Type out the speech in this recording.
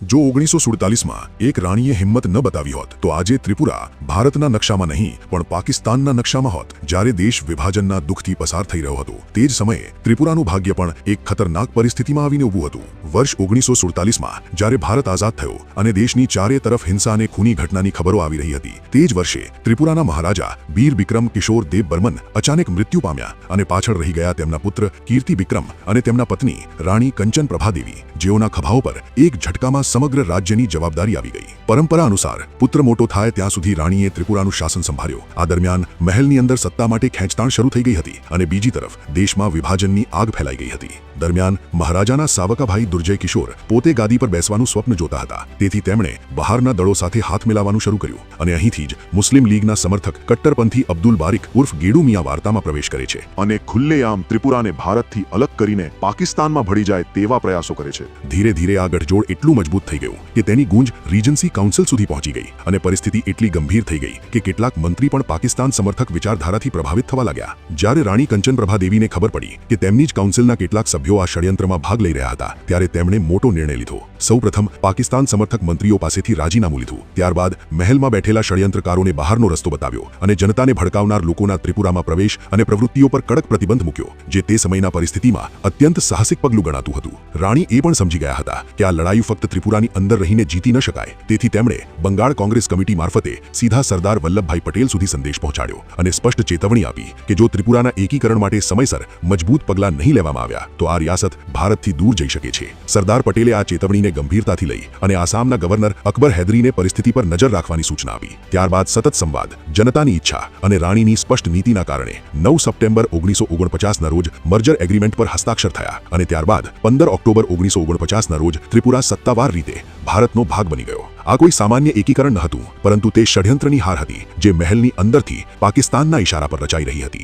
જો 1947માં એક રાણીએ હિંમત ન બતાવી હોત તો આજે ત્રિપુરા ભારતના નકશામાં નહીં પણ પાકિસ્તાનના નકશામાં હોત. જ્યારે દેશ વિભાજનના દુઃખથી પસાર થઈ રહ્યો હતો તે જ સમયે ત્રિપુરાનું ભાગ્ય પણ એક ખતરનાક પરિસ્થિતિમાં આવીને ઊભું હતું. વર્ષ 1947માં જ્યારે ભારત આઝાદ થયો અને દેશની ચારે તરફ હિંસા અને ખૂની ઘટનાની ખબરો આવી રહી હતી તે જ વર્ષે ત્રિપુરાના મહારાજા વીર બિક્રમ કિશોર દેવ બર્મન અચાનક મૃત્યુ પામ્યા અને પાછળ રહી ગયા તેમના પુત્ર કીર્તિ બિક્રમ અને તેમના પત્ની રાણી કંચન પ્રભાદેવી, જેઓના ખભાઓ પર એક ઝટકામાં સમગ્ર રાજ્યની જવાબદારી આવી ગઈ. પરંપરા અનુસાર પુત્ર મોટો થાય ત્યાં સુધી રાણીએ ત્રિપુરાનું શાસન સંભાળ્યું. આ દરમિયાન મહેલની અંદર સત્તા માટે ખેંચતાણ શરૂ થઈ ગઈ હતી અને બીજી તરફ દેશમાં વિભાજનની આગ ફેલાઈ ગઈ હતી. દરમિયાન મહારાજાના સાવકાભાઈ દુર્જય કિશોર પોતે ગાદી પર બેસવાનું સ્વપ્ન જોતા હતા. તેથી તેમણે બહારના દળો સાથે હાથ મિલાવવાનું શરૂ કર્યું અને અહીંથી જ મુસ્લિમ લીગના સમર્થક કટ્ટરપંથી અબ્દુલ બારિક ઉર્ફ ગેડુ મિયા વાર્તામાં પ્રવેશ કરે છે અને ખુલ્લેઆમ ત્રિપુરાને ભારતથી અલગ કરીને પાકિસ્તાનમાં ભળી જાય તેવા પ્રયાસો કરે છે. ધીરે ધીરે આ ગઠજોડ એટલું મજબૂત થઈ ગયું કે તેની ગૂંજ રીજન્સી કાઉન્સિલ સુધી પહોંચી ગઈ અને પરિસ્થિતિ એટલી ગંભીર થઈ ગઈ કે કેટલાક મંત્રી પણ પાકિસ્તાન સમર્થક વિચારધારાથી પ્રભાવિત થવા લાગ્યા. જ્યારે રાણી કંચન પ્રભાદેવીને ખબર પડી કે તેમની જ કાઉન્સિલના કેટલાક સભ્યો આ ષડયંત્રમાં ભાગ લઈ રહ્યા હતા ત્યારે તેમણે મોટો નિર્ણય લીધો. સૌપ્રથમ પાકિસ્તાન સમર્થક મંત્રીઓ પાસેથી રાજીનામું લીધું. ત્યારબાદ મહેલમાં બેઠેલા ષડયંત્રકારોને બહારનો રસ્તો બતાવ્યો અને જનતાને ભડકાવનાર લોકોના ત્રિપુરામાં પ્રવેશ અને પ્રવૃત્તિઓ પર કડક પ્રતિબંધ મૂક્યો, જે તે સમયના પરિસ્થિતિમાં અત્યંત સાહસિક પગલું ગણાતું હતું. રાણી એ પણ સમજી ગયા હતા કે આ લડાઈ ફક્ત ત્રિપુરાની અંદર રહીને જીતી ન શકાય. તેથી તેમણે બંગાળ કોંગ્રેસ કમિટી મારફતે સીધા સરદાર વલ્લભભાઈ પટેલ સુધી સંદેશ પહોંચાડ્યો અને સ્પષ્ટ ચેતવણી આપી કે જો ત્રિપુરાના એકીકરણ માટે સમયસર મજબૂત પગલાં નહીં લેવામાં આવ્યા તો આ રિયાસત ભારતથી દૂર જઈ શકે છે. સરદાર પટેલે આ ચેતવણીને ગંભીરતાથી લઈ અને આસામના ગવર્નર અકબર હૈદરીને પરિસ્થિતિ પર નજર રાખવાની સૂચના આપી. ત્યારબાદ સતત સંવાદ, જનતાની ઈચ્છા અને રાણીની સ્પષ્ટ નીતિના કારણે 9 સપ્ટેમ્બર 1949ના રોજ મર્જર એગ્રીમેન્ટ પર હસ્તાક્ષર થયા અને ત્યારબાદ 15 ઓક્ટોબર 1949ના રોજ ત્રિપુરા સત્તાવાર રીતે ભારતનો ભાગ બની ગયો. આ કોઈ સામાન્ય એકીકરણ ન હતું, પરંતુ તે ષડયંત્રની હાર હતી જે મહેલની અંદરથી પાકિસ્તાનના ઇશારા પર રચાઈ રહી હતી.